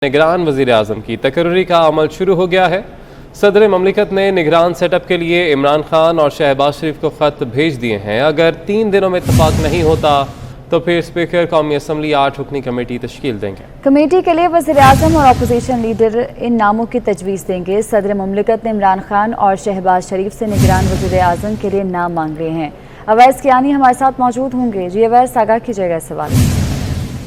نگران وزیر اعظم کی تقرری کا عمل شروع ہو گیا ہے۔ صدر مملکت نے نگران سیٹ اپ کے لیے عمران خان اور شہباز شریف کو خط بھیج دیے ہیں۔ اگر 3 دنوں میں اتفاق نہیں ہوتا تو پھر اسپیکر قومی اسمبلی 8 رکنی کمیٹی تشکیل دیں گے۔ کمیٹی کے لیے وزیر اعظم اور اپوزیشن لیڈر ان ناموں کی تجویز دیں گے۔ صدر مملکت نے عمران خان اور شہباز شریف سے نگران وزیر اعظم کے لیے نام مانگ لیے ہیں۔ اویس کیانی ہمارے ساتھ موجود ہوں گے۔ جی اویس، آگاہ کیجیے گا اس سوال۔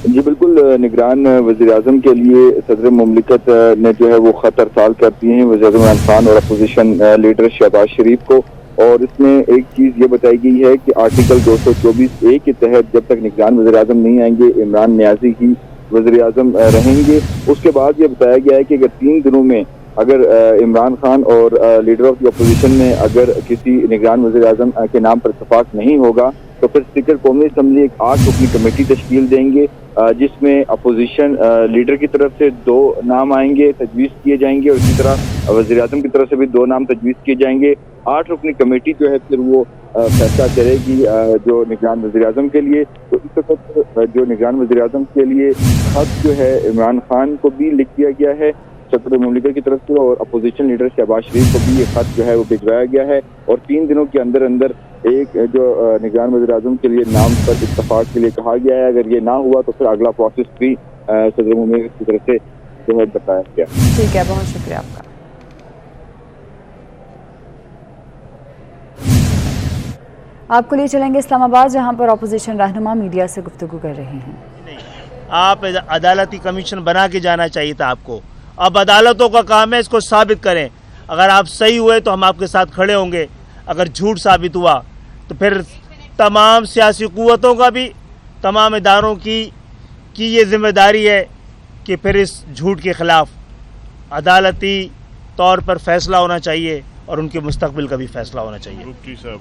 جی بالکل، نگران وزیر اعظم کے لیے صدر مملکت نے جو ہے وہ خط ارسال کر دیے ہیں وزیر اعظم عمران خان اور اپوزیشن لیڈر شہباز شریف کو، اور اس میں ایک چیز یہ بتائی گئی ہے کہ آرٹیکل 224(a) کے تحت جب تک نگران وزیر اعظم نہیں آئیں گے عمران نیازی ہی وزیر اعظم رہیں گے۔ اس کے بعد یہ بتایا گیا ہے کہ اگر 3 دنوں میں اگر عمران خان اور لیڈر آف دی اپوزیشن میں اگر کسی نگران وزیر اعظم کے نام پر اتفاق نہیں ہوگا تو پھر اسپیکر قومی اسمبلی ایک 8 رکنی کمیٹی تشکیل دیں گے، جس میں اپوزیشن لیڈر کی طرف سے 2 نام آئیں گے، تجویز کیے جائیں گے، اور اسی طرح وزیر اعظم کی طرف سے بھی 2 نام تجویز کیے جائیں گے۔ 8 رکنی کمیٹی جو ہے پھر وہ فیصلہ کرے گی جو نگران وزیر اعظم کے لیے۔ تو اس وقت جو نگران وزیر اعظم کے لیے خط جو ہے عمران خان کو بھی لکھ دیا گیا ہے صدر مملکت کی طرف سے، اور اپوزیشن لیڈر شہباز شریف کو بھی یہ خط جو ہے وہ بھجوایا گیا ہے، اور 3 دنوں کے اندر ایک جو نگران وزیر اعظم کے لیے نام پر اتفاق کے لیے کہا گیا ہے۔ اگر یہ نہ ہوا تو پھر اگلا پروسیس بھی صدر مملکت کی طرف سے جو ہے بتایا گیا۔ ٹھیک ہے، بہت شکریہ آپ کا۔ آپ کو لیے چلیں گے اسلام آباد، جہاں پر اپوزیشن رہنما میڈیا سے گفتگو کر رہے ہیں۔ آپ عدالتی کمیشن بنا کے جانا چاہیے تھا آپ کو۔ اب عدالتوں کا کام ہے اس کو ثابت کریں۔ اگر آپ صحیح ہوئے تو ہم آپ کے ساتھ کھڑے ہوں گے، اگر جھوٹ ثابت ہوا تو پھر تمام سیاسی قوتوں کا بھی، تمام اداروں کی یہ ذمہ داری ہے کہ پھر اس جھوٹ کے خلاف عدالتی طور پر فیصلہ ہونا چاہیے، اور ان کے مستقبل کا بھی فیصلہ ہونا چاہیے۔ مفتی صاحب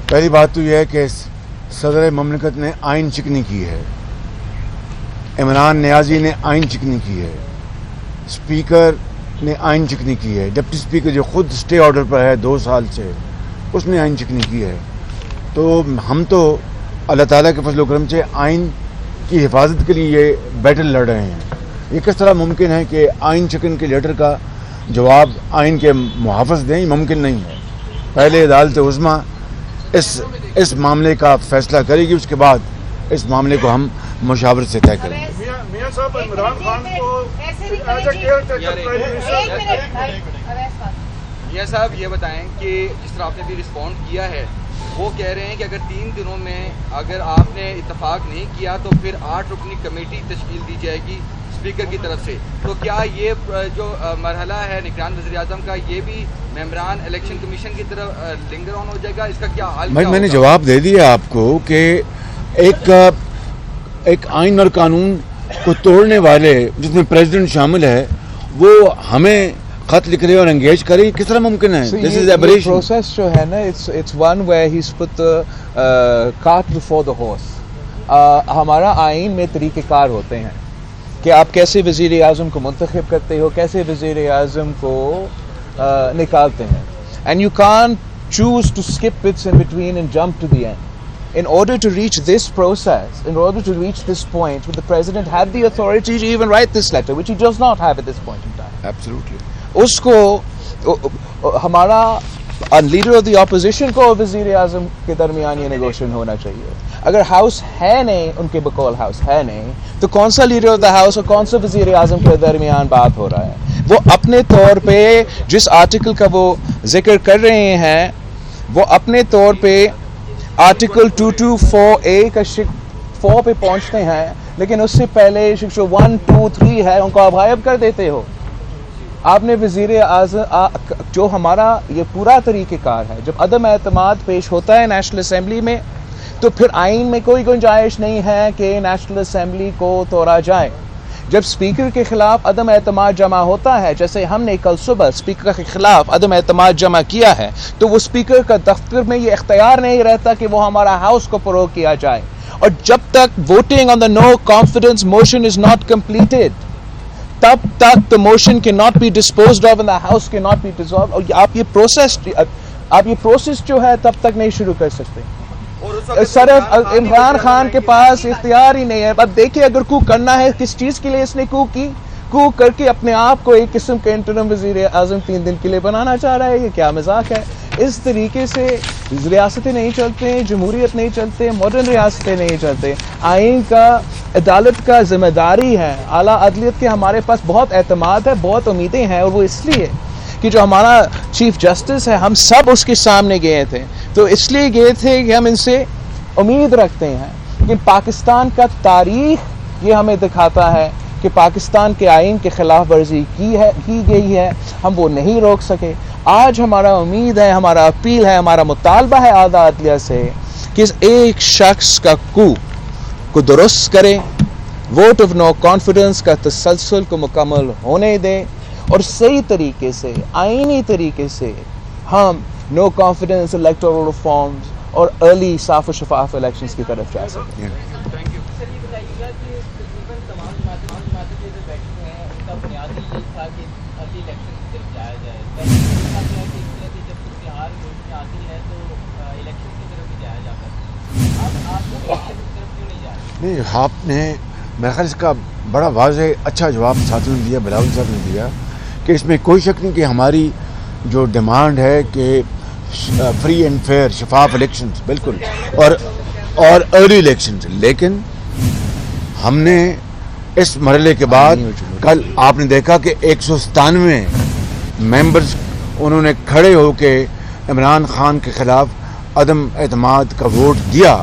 پہلی بات تو یہ ہے کہ صدر مملکت نے آئین چکنی کی ہے، عمران نیازی نے آئین چکنی کی ہے، اسپیکر نے آئین چکنی کی ہے، ڈپٹی اسپیکر جو خود اسٹے آرڈر پر ہے 2 سال سے، اس نے آئین چکنی کی ہے۔ تو ہم تو اللہ تعالیٰ کے فضل و کرم سے آئین کی حفاظت کے لیے یہ بیٹل لڑ رہے ہیں۔ یہ کس طرح ممکن ہے کہ آئین چکن کے لیٹر کا جواب آئین کے محافظ دیں؟ ممکن نہیں ہے۔ پہلے عدالت عظمیٰ اس معاملے کا فیصلہ کرے گی، اس کے بعد اس معاملے کو ہم مشاورت سے طے کریں گے۔ میاں صاحب، عمران خان کو میاں صاحب یہ بتائیں کہ جس طرح آپ نے بھی رسپونڈ کیا ہے، وہ کہہ رہے ہیں کہ اگر 3 دنوں میں اگر آپ نے اتفاق نہیں کیا تو پھر 8 رکنی کمیٹی تشکیل دی جائے گی اسپیکر کی طرف سے۔ تو کیا یہ جو مرحلہ ہے نگران وزیر اعظم کا، یہ بھی ممبران الیکشن کمیشن کی طرف لنگر آن ہو جائے گا؟ اس کا کیا حل ہوگا؟ میں نے جواب دے دیا آپ کو کہ ایک آئین اور قانون کو توڑنے والے جس میں پریزیڈنٹ شامل ہے وہ ہمیں خط لکھ رہے اور انگیج کریں، کس طرح ممکن ہے؟ دس از ایبریشن۔ پروسیس جو ہے نا، it's one where he is put cart before the horse. ہمارا آئین میں طریقہ کار ہوتے ہیں کہ آپ کیسے وزیر اعظم کو منتخب کرتے ہو، کیسے وزیر اعظم کو نکالتے ہیں۔ And you can't choose to skip bits in between and jump to the end. In order to reach this process, in order to reach this point, the president had the authority to even write this letter, which he does not have at this point in time. Absolutely. اس کو ہمارا leader of the opposition کو وزیر اعظم کے درمیان یہ negotiation ہونا چاہیے۔ اگر ہاؤس ہے نہیں، ان کے بقول ہاؤس ہے نہیں، تو کون سا لیڈر آف دا ہاؤس اور کون سا وزیر اعظم کے درمیان بات ہو رہا ہے؟ وہ اپنے طور پہ جس آرٹیکل کا وہ ذکر کر رہے ہیں، وہ اپنے طور پہ آرٹیکل 224(a) کا 4 پہ پہنچتے ہیں، لیکن اس سے پہلے 1, 2, 3 ہے، ان کو آپ غائب کر دیتے ہو۔ آپ نے وزیر اعظم جو ہمارا یہ پورا طریقہ کار ہے، جب عدم اعتماد پیش ہوتا ہے نیشنل اسمبلی میں تو پھر آئین میں کوئی گنجائش نہیں ہے کہ نیشنل اسمبلی کو توڑا جائے. جب اسپیکر کے خلاف عدم اعتماد جمع ہوتا ہے، جیسے ہم نے کل صبح اسپیکر کے خلاف عدم اعتماد جمع کیا ہے، تو وہ اسپیکر کا دفتر میں یہ اختیار نہیں رہتا کہ وہ ہمارا ہاؤس کو فروغ کیا جائے. اور جب تک voting on the no confidence motion is not completed, تب تک the motion cannot be disposed of and the house cannot be dissolved. اور آپ یہ پروسیس جو ہے تب تک نہیں شروع کر سکتے. صرف عمران خان کے پاس اختیار ہی نہیں ہے. اب دیکھیں اگر کو کرنا ہے، کس چیز کے لیے اس نے کو کی، کو کر کے اپنے آپ کو ایک قسم کے انٹرم وزیر اعظم 3 دن کے لیے بنانا چاہ رہا ہے. یہ کیا مذاق ہے؟ اس طریقے سے ریاستیں نہیں چلتے، جمہوریت نہیں چلتے، ماڈرن ریاستیں نہیں چلتے. آئین کا، عدالت کا ذمہ داری ہے. اعلیٰ عدلیت کے ہمارے پاس بہت اعتماد ہے، بہت امیدیں ہیں، اور وہ اس لیے کہ جو ہمارا چیف جسٹس ہے، ہم سب اس کے سامنے گئے تھے. تو اس لیے گئے تھے کہ ہم ان سے امید رکھتے ہیں کہ پاکستان کا تاریخ یہ ہمیں دکھاتا ہے کہ پاکستان کے آئین کے خلاف ورزی کی گئی ہے، ہم وہ نہیں روک سکے. آج ہمارا امید ہے، ہمارا اپیل ہے، ہمارا مطالبہ ہے اعلیٰ عدلیہ سے کہ اس ایک شخص کا کو درست کرے، ووٹ آف نو کانفیڈنس کا تسلسل کو مکمل ہونے دے، اور صحیح طریقے سے، آئینی طریقے سے ہم نو کانفیڈنس الیکٹورل ریفارمز اور ارلی صاف و شفاف الیکشنز کی طرف جا سکیں. نہیں، آپ نے میرے خیال اس کا بڑا واضح اچھا جواب ساتھیوں نے دیا، بلاول صاحب نے دیا کہ اس میں کوئی شک نہیں کہ ہماری جو ڈیمانڈ ہے کہ فری اینڈ فیئر شفاف الیکشنز، بالکل، اور ارلی الیکشنز. لیکن ہم نے اس مرحلے کے بعد کل آپ نے دیکھا کہ 197 ممبرز انہوں نے کھڑے ہو کے عمران خان کے خلاف عدم اعتماد کا ووٹ دیا.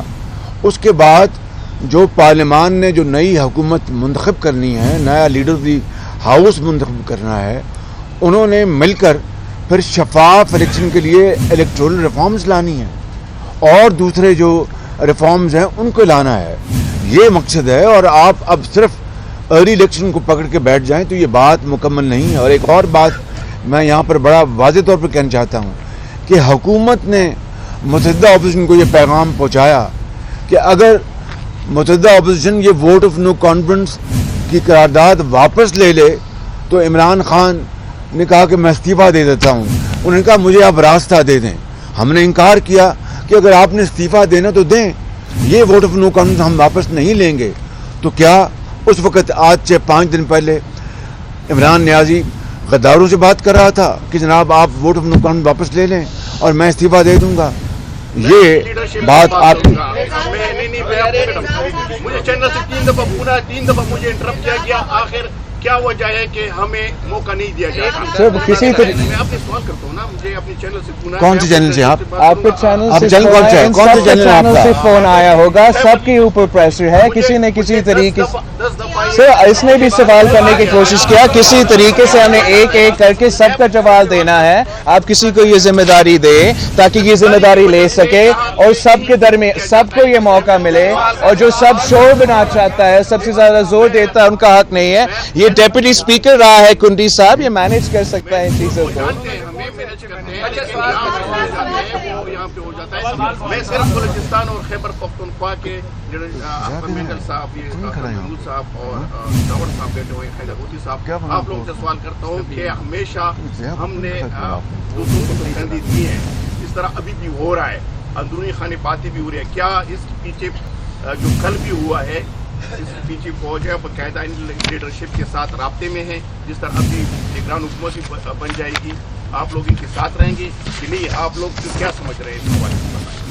اس کے بعد جو پارلیمان نے جو نئی حکومت منتخب کرنی ہے، نیا لیڈر دی ہاؤس منتخب کرنا ہے، انہوں نے مل کر پھر شفاف الیکشن کے لیے الیکٹورل ریفارمز لانی ہیں اور دوسرے جو ریفارمز ہیں ان کو لانا ہے. یہ مقصد ہے. اور آپ اب صرف ارلی الیکشن کو پکڑ کے بیٹھ جائیں تو یہ بات مکمل نہیں ہے. اور ایک اور بات میں یہاں پر بڑا واضح طور پر کہنا چاہتا ہوں کہ حکومت نے متحدہ اپوزیشن کو یہ پیغام پہنچایا کہ اگر متحدہ اپوزیشن یہ ووٹ آف نو کانفیڈنس کی قرارداد واپس لے لے تو عمران خان نے کہا کہ میں استعفیٰ دے دیتا ہوں. انہوں نے کہا مجھے آپ راستہ دے دیں. ہم نے انکار کیا کہ اگر آپ نے استعفیٰ دینا تو دیں، یہ ووٹ آف نو کانفیڈنس ہم واپس نہیں لیں گے. تو کیا اس وقت آج سے 5 دن پہلے عمران نیازی غداروں سے بات کر رہا تھا کہ جناب آپ ووٹ آف نو کانفیڈنس واپس لے لیں اور میں استعفیٰ دے دوں گا؟ یہ بات آپ کی مجھے چینل سے 3 دفعہ مجھے انٹرپٹ کیا گیا. آخر کیا وجہ ہے کہ ہمیں موقع نہیں دیا جاتا؟ کسی میں آپ سے سوال کرتا ہوں نا، مجھے اپنے چینل سے پوچھنا. کون سے چینل سے آپ کے چینل آپ چینل کون سے ہیں؟ کون سے چینل ہے آپ کا؟ سے فون آیا ہوگا، سب کے اوپر پریشر ہے کسی نہ کسی طریقے سے. سر اس نے بھی سوال کرنے کی کوشش کیا، کسی طریقے سے ہمیں ایک ایک کر کے سب کا جواب دینا ہے. آپ کسی کو یہ ذمہ داری دے تاکہ یہ ذمہ داری لے سکے اور سب کے درمیان سب کو یہ موقع ملے. اور جو سب شور بنا چاہتا ہے، سب سے زیادہ زور دیتا ہے، ان کا حق نہیں ہے. یہ ڈیپٹی اسپیکر رہا ہے کنڈی صاحب، یہ مینیج کر سکتا ہے ان چیزوں کو. میں صرف بلوچستان اور خیبر پختونخوا کے مینڈل صاحب، محمود صاحب اور داور صاحب بیٹھے ہوئے، حیدر ہوتی صاحب، آپ لوگوں سے سوال کرتا ہوں کہ ہمیشہ ہم نے دوسروں کو تسلی دی ہے، اس طرح ابھی بھی ہو رہا ہے، اندرونی خانے باتیں بھی ہو رہی ہے. کیا اس کے پیچھے جو کل بھی ہوا ہے، اس پیچھے فوج ہے باقاعدہ لیڈرشپ کے ساتھ رابطے میں ہے، جس طرح ابھی نگران حکومت بھی بن جائے گی، آپ لوگ ان کے ساتھ رہیں گے کہ نہیں؟ آپ لوگ کیا سمجھ رہے ہیں اس حوالے سے بتائیں.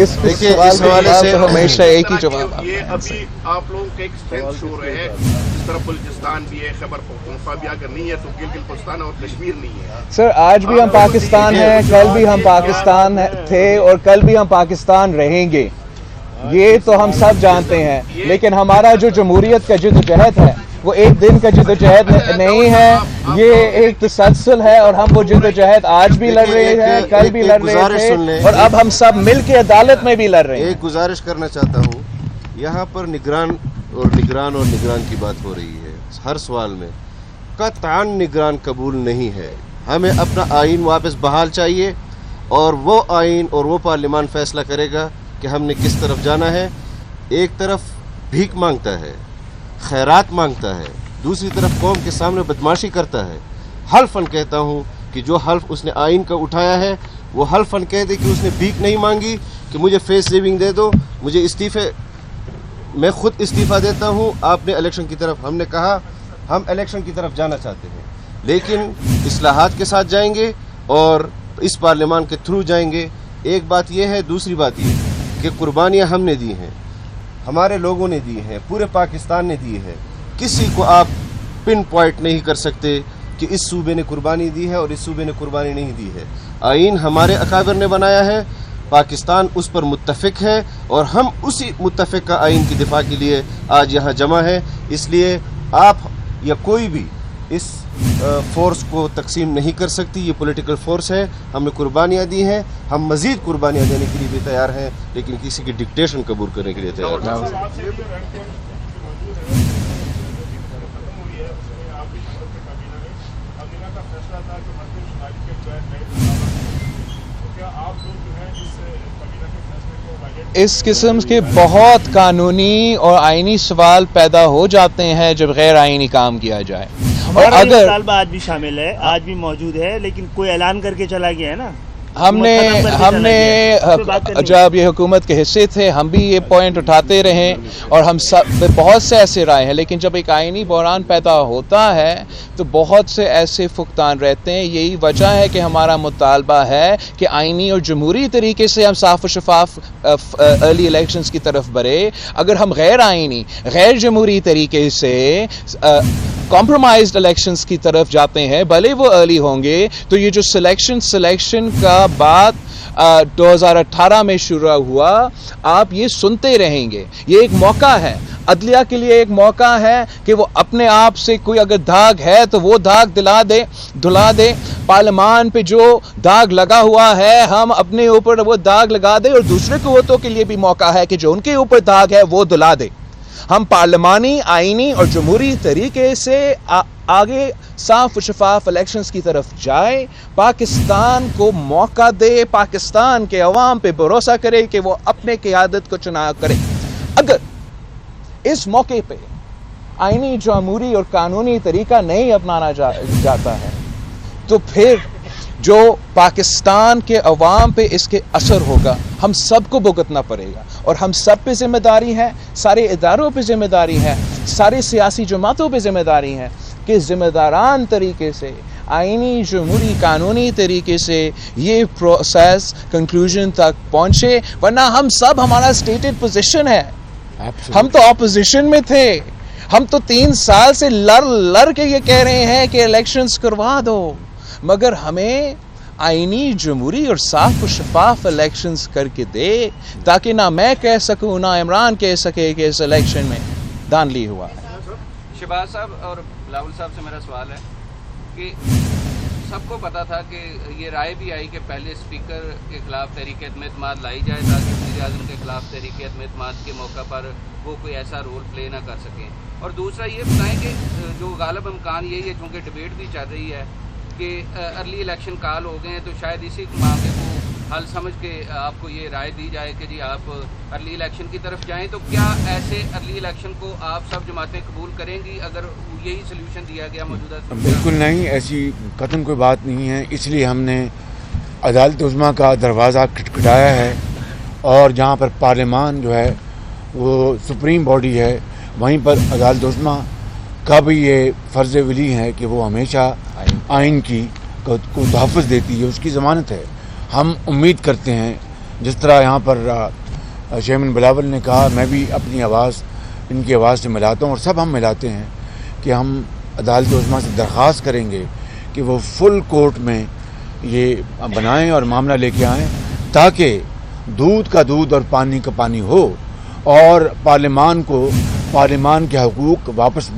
اس حوالے سے ہمیشہ ایک ہی جواب. یہ ابھی آپ لوگوں کا ایک اسٹرینتھ شو رہے ہیں، جس طرح بلوچستان بھی ہے، خیبر پختونخوا بھی اگر نہیں ہے تو گلگت بلتستان اور کشمیر نہیں ہے. سر آج بھی ہم پاکستان ہیں، کل بھی ہم پاکستان تھے اور کل بھی ہم پاکستان رہیں گے. یہ تو ہم سب جانتے ہیں، لیکن ہمارا جو جمہوریت کا جدوجہد ہے وہ ایک دن کا جدوجہد نہیں ہے، یہ ایک تسلسل ہے، اور ہم وہ جدوجہد آج بھی لڑ رہے ہیں، کل بھی لڑ رہے تھے، اور اب ہم سب مل کے عدالت میں بھی لڑ رہے ہیں۔ ایک گزارش کرنا چاہتا ہوں، یہاں پر نگران کی بات ہو رہی ہے ہر سوال میں، قطعاً نگران قبول نہیں ہے، ہمیں اپنا آئین واپس بحال چاہیے، اور وہ آئین اور وہ پارلیمان فیصلہ کرے گا کہ ہم نے کس طرف جانا ہے۔ ایک طرف بھیک مانگتا ہے، خیرات مانگتا ہے، دوسری طرف قوم کے سامنے بدماشی کرتا ہے۔ حلفاً کہتا ہوں کہ جو حلف اس نے آئین کا اٹھایا ہے وہ حلفاً کہہ دے کہ اس نے بھیک نہیں مانگی، کہ مجھے فیس سیونگ دے دو، مجھے میں خود استعفیٰ دیتا ہوں، آپ نے الیکشن کی طرف، ہم نے کہا ہم الیکشن کی طرف جانا چاہتے ہیں، لیکن اصلاحات کے ساتھ جائیں گے اور اس پارلیمان کے تھرو جائیں گے۔ ایک بات یہ ہے، دوسری بات یہ کہ قربانیاں ہم نے دی ہیں، ہمارے لوگوں نے دی ہیں، پورے پاکستان نے دی ہے، کسی کو آپ پن پوائنٹ نہیں کر سکتے کہ اس صوبے نے قربانی دی ہے اور اس صوبے نے قربانی نہیں دی ہے۔ آئین ہمارے اکابر نے بنایا ہے، پاکستان اس پر متفق ہے، اور ہم اسی متفق کا آئین کی دفاع کے لیے آج یہاں جمع ہے۔ اس لیے آپ یا کوئی بھی اس فورس کو تقسیم نہیں کر سکتی، یہ پولیٹیکل فورس ہے، ہم نے قربانیاں دی ہیں، ہم مزید قربانیاں دینے کے لیے بھی تیار ہیں، لیکن کسی کی ڈکٹیشن قبول کرنے کے لیے تیار نہیں۔ اس قسم کے بہت قانونی اور آئینی سوال پیدا ہو جاتے ہیں جب غیر آئینی کام کیا جائے، اور اگر مطالبہ آج بھی شامل ہے، آج بھی موجود ہے، لیکن کوئی اعلان کر کے چلا گیا ہے نا۔ ہم نے جب یہ حکومت کے حصے تھے ہم بھی یہ پوائنٹ اٹھاتے رہے، اور ہم سب بہت سے ایسے رائے ہیں، لیکن جب ایک آئینی بحران پیدا ہوتا ہے تو بہت سے ایسے فقدان رہتے ہیں۔ یہی وجہ ہے کہ ہمارا مطالبہ ہے کہ آئینی اور جمہوری طریقے سے ہم صاف و شفاف ارلی الیکشنز کی طرف بڑھے۔ اگر ہم غیر آئینی، غیر جمہوری طریقے سے کمپرومائزڈ الیکشنز کی طرف جاتے ہیں، بھلے وہ ارلی ہوں گے، تو یہ جو سلیکشن کا بات 2018 میں شروع ہوا، آپ یہ سنتے رہیں گے۔ یہ ایک موقع ہے عدلیہ کے لیے، ایک موقع ہے کہ وہ اپنے آپ سے کوئی اگر داغ ہے تو وہ داغ دھلا دے۔ پارلیمان پہ جو داغ لگا ہوا ہے ہم اپنے اوپر وہ داغ لگا دیں، اور دوسرے قوتوں کے لیے بھی موقع ہے کہ جو ان کے اوپر داغ ہے وہ دھلا دے۔ ہم پارلیمانی، آئینی اور جمہوری طریقے سے آگے صاف و شفاف الیکشنز کی طرف جائے، پاکستان کو موقع دے، پاکستان کے عوام پہ بھروسہ کرے کہ وہ اپنے قیادت کو چناؤ کرے۔ اگر اس موقع پہ آئینی، جمہوری اور قانونی طریقہ نہیں اپنانا جاتا ہے تو پھر جو پاکستان کے عوام پہ اس کے اثر ہوگا ہم سب کو بھگتنا پڑے گا، اور ہم سب پہ ذمہ داری ہے، سارے اداروں پہ ذمہ داری ہے، سارے سیاسی جماعتوں پہ ذمہ داری ہے کہ ذمہ داران طریقے سے، آئینی، جمہوری، قانونی طریقے سے یہ پروسیس کنکلوژن تک پہنچے، ورنہ ہم سب، ہمارا سٹیٹڈ پوزیشن ہے، ہم تو اپوزیشن میں تھے، ہم تو 3 سال سے لڑ کے یہ کہہ رہے ہیں کہ الیکشنز کروا دو، مگر ہمیں آئینی، جمہوری اور صاف و شفاف الیکشنز کر کے دے، تاکہ نہ میں کہہ سکوں نہ عمران کہہ سکے کہ اس الیکشن میں دھاندلی ہوا ہے۔ شہباز صاحب اور بلاول صاحب سے میرا سوال ہے کہ سب کو پتا تھا کہ یہ رائے بھی آئی کہ پہلے اسپیکر کے خلاف تحریک عدم اعتماد لائی جائے تاکہ وزیر اعظم کے خلاف تحریک عدم اعتماد کے موقع پر وہ کوئی ایسا رول پلے نہ کر سکیں، اور دوسرا یہ بتائیں کہ جو غالب امکان یہی ہے، چونکہ ڈبیٹ بھی چل رہی ہے کہ ارلی الیکشن کال ہو گئے ہیں، تو شاید اسی معاملے کو حل سمجھ کے آپ کو یہ رائے دی جائے کہ جی آپ ارلی الیکشن کی طرف جائیں، تو کیا ایسے ارلی الیکشن کو آپ سب جماعتیں قبول کریں گی اگر یہی سلیوشن دیا گیا موجودہ؟ بالکل نہیں، ایسی قطعاً کوئی بات نہیں ہے، اس لیے ہم نے عدالت عظمیٰ کا دروازہ کھٹکھٹایا ہے، اور جہاں پر پارلیمان جو ہے وہ سپریم باڈی ہے، وہیں پر عدالت عظمیٰ کا بھی یہ فرض ولی ہے کہ وہ ہمیشہ آئین کو تحفظ دیتی ہے، اس کی ضمانت ہے۔ ہم امید کرتے ہیں، جس طرح یہاں پر چیئرمین بلاول نے کہا، میں بھی اپنی آواز ان کی آواز سے ملاتا ہوں، اور سب ہم ملاتے ہیں کہ ہم عدالت عظمیٰ سے درخواست کریں گے کہ وہ فل کورٹ میں یہ بنائیں اور معاملہ لے کے آئیں، تاکہ دودھ کا دودھ اور پانی کا پانی ہو، اور پارلیمان کے حقوق واپس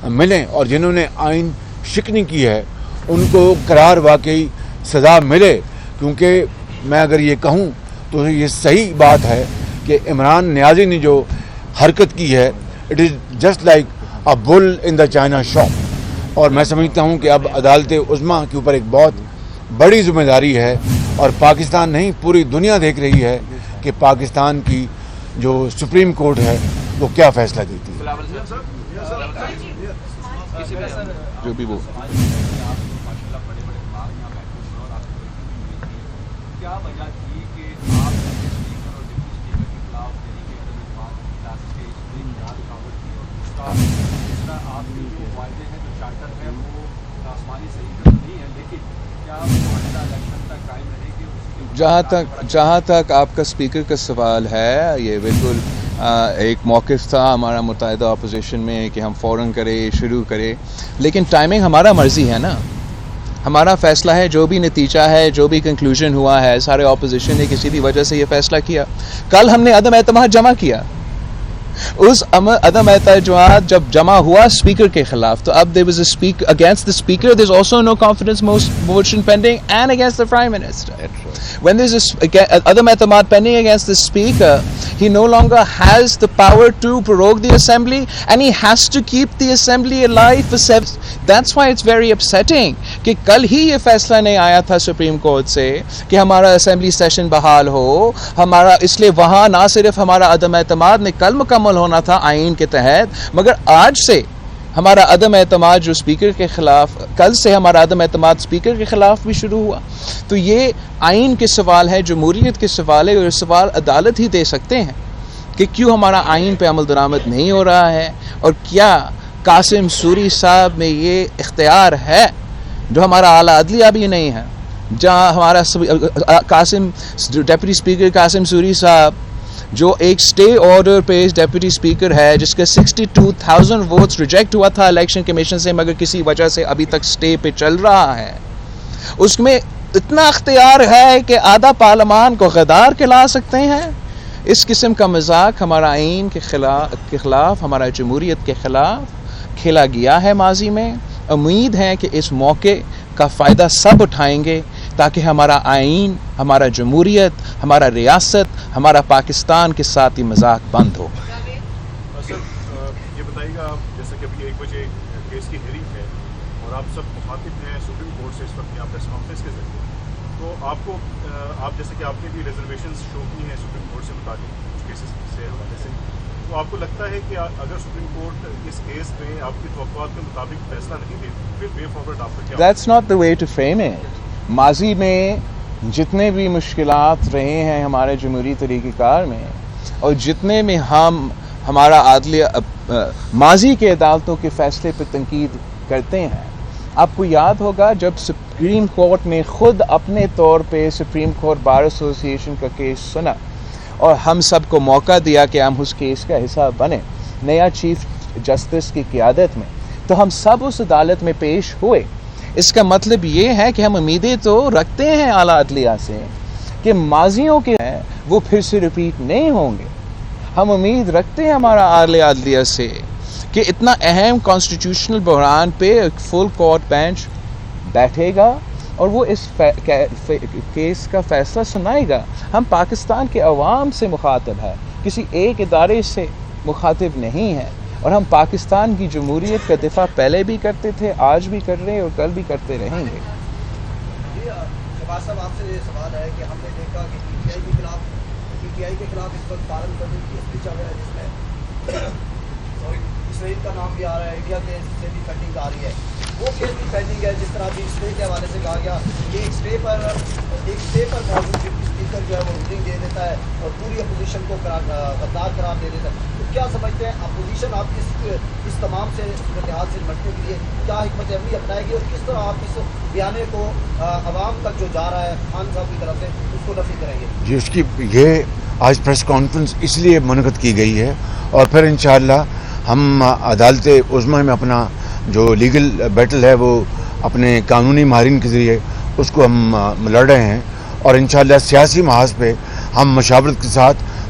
ملیں اور جنہوں نے آئین شکنی کی ہے ان کو قرار واقعی سزا ملے. کیونکہ میں اگر یہ کہوں تو یہ صحیح بات ہے کہ عمران نیازی نے جو حرکت کی ہے it is just like a bill in the China shop. اور میں سمجھتا ہوں کہ اب عدالت عظمیٰ کے اوپر ایک بہت بڑی ذمہ داری ہے اور پاکستان نہیں پوری دنیا دیکھ رہی ہے کہ پاکستان کی جو سپریم کورٹ ہے وہ کیا فیصلہ دیتی ہے. جو بھی وہ جہاں تک آپ کا اسپیکر کا سوال ہے، یہ بالکل ایک موقف تھا ہمارا متحدہ اپوزیشن میں کہ ہم فوراً شروع کرے، لیکن ٹائمنگ ہمارا مرضی ہے نا، ہمارا فیصلہ ہے. جو بھی نتیجہ ہے، جو بھی کنکلوژن ہوا ہے، سارے اپوزیشن نے کسی بھی وجہ سے یہ فیصلہ کیا. کل ہم نے عدم اعتماد جمع کیا، اس عدم اعتماد جب جمع ہوا اسپیکر کے خلاف تو اب there was a speaker against the speaker, there's also no confidence motion pending and against the prime minister. When there's عدم اعتماد pending against the speaker, he no longer has the power to prorogue the assembly and he has to keep the assembly alive for 7. That's why it's very upsetting کہ کل ہی یہ فیصلہ نہیں آیا تھا supreme court سے کہ ہمارا اسمبلی سیشن بحال ہو ہمارا، اس لیے وہاں نہ صرف ہمارا عدم اعتماد نے کل مکمل ہونا تھا آئین کے تحت، مگر آج سے ہمارا عدم اعتماد جو اسپیکر کے خلاف، کل سے ہمارا عدم اعتماد اسپیکر کے خلاف بھی شروع ہوا. تو یہ آئین کے سوال ہے، جمہوریت کے سوال ہے، اور سوال عدالت ہی دے سکتے ہیں کہ کیوں ہمارا آئین پہ عمل درآمد نہیں ہو رہا ہے، اور کیا قاسم سوری صاحب میں یہ اختیار ہے جو ہمارا اعلیٰ عدلیہ بھی نہیں ہے، جہاں ہمارا ڈیپٹی اسپیکر قاسم سوری صاحب جو ایک سٹے آرڈر پہ ڈیپٹی اسپیکر ہے جس کے 62,000 ووٹس ریجیکٹ ہوا تھا الیکشن کمیشن سے، مگر کسی وجہ سے ابھی تک سٹے پہ چل رہا ہے. اس میں اتنا اختیار ہے کہ آدھا پارلیمان کو غدار کھلا سکتے ہیں. اس قسم کا مذاق ہمارا آئین کے خلاف ہمارا جمہوریت کے خلاف کھیلا گیا ہے ماضی میں. امید ہے کہ اس موقع کا فائدہ سب اٹھائیں گے تاکہ ہمارا آئین، ہمارا جمہوریت، ہمارا ریاست، ہمارا پاکستان کے ساتھ یہ مذاق بند ہو. سر یہ بتائیے گا، جیسے کہ ابھی 1 بجے کیس کی ہیئرنگ ہے اور آپ سب مخاطب ہیں سپریم کورٹ سے اس وقت یہاں پریس کانفرنس کے ذریعے، تو آپ جیسے کہ آپ نے بھی ریزرویشنز شو کی ہیں سپریم کورٹ سے متعلق کچھ کیسز سے حوالے سے، تو آپ کو لگتا ہے کہ اگر سپریم کورٹ اس کیس میں آپ کی توقعات کے مطابق فیصلہ نہیں دیتی پھر وے فارورڈ آپ کا کیا؟ That's not the way to frame it. ماضی میں جتنے بھی مشکلات رہے ہیں ہمارے جمہوری طریقہ کار میں، اور جتنے میں ہمارا عدلیہ ماضی کے عدالتوں کے فیصلے پہ تنقید کرتے ہیں، آپ کو یاد ہوگا جب سپریم کورٹ نے خود اپنے طور پہ سپریم کورٹ بار ایسوسی ایشن کا کیس سنا اور ہم سب کو موقع دیا کہ ہم اس کیس کا حصہ بنے نیا چیف جسٹس کی قیادت میں، تو ہم سب اس عدالت میں پیش ہوئے. اس کا مطلب یہ ہے کہ ہم امیدیں تو رکھتے ہیں اعلیٰ عدلیہ سے کہ ماضیوں کے ہیں وہ پھر سے ریپیٹ نہیں ہوں گے. ہم امید رکھتے ہیں ہمارا اعلیٰ عدلیہ سے کہ اتنا اہم کانسٹیٹیوشنل بحران پہ ایک فل کورٹ بینچ بیٹھے گا اور وہ اس کیس کا فیصلہ سنائے گا. ہم پاکستان کے عوام سے مخاطب ہیں، کسی ایک ادارے سے مخاطب نہیں ہیں، اور ہم پاکستان کی جمہوریت کا دفاع پہلے بھی کرتے تھے، آج بھی کر رہے ہیں اور کل بھی کرتے رہیں گے. شہباز صاحب، آپ سے یہ سوال ہے کہ ہم نے دیکھا کہ پی ٹی آئی کے خلاف اس وقت فارم کرنے کی اسپیچ چل رہا ہے جس میں اسرائیل کا نام بھی آ رہا ہے، انڈیا کے سے بھی فنڈنگ آ رہی ہے. وہ کیس بھی پینڈنگ ہے جس طرح بھی اسٹے کے حوالے سے کہا گیا کہ ایک اسٹے پر موجود اسپیکر جو ہے وہ رولنگ دے دیتا ہے اور پوری اپوزیشن کو غدار قرار دے دیتا ہے. تو کیا سمجھتے ہیں اپوزیشن آپ اس تمام سے صورتحال سے نمٹنے کے لیے کیا حکمت عملی اپنائے گی اور کس طرح آپ اس بیانے کو عوام تک جو جا رہا ہے خان صاحب کی طرف سے اس کو نفی کریں گے؟ جی، اس کی یہ آج پریس کانفرنس اس لیے منعقد کی گئی ہے اور پھر انشاءاللہ ہم عدالت عظمیٰ میں اپنا جو لیگل بیٹل ہے وہ اپنے قانونی ماہرین کے ذریعے اس کو ہم لڑ رہے ہیں، اور انشاءاللہ سیاسی محاذ پہ ہم مشاورت کے ساتھ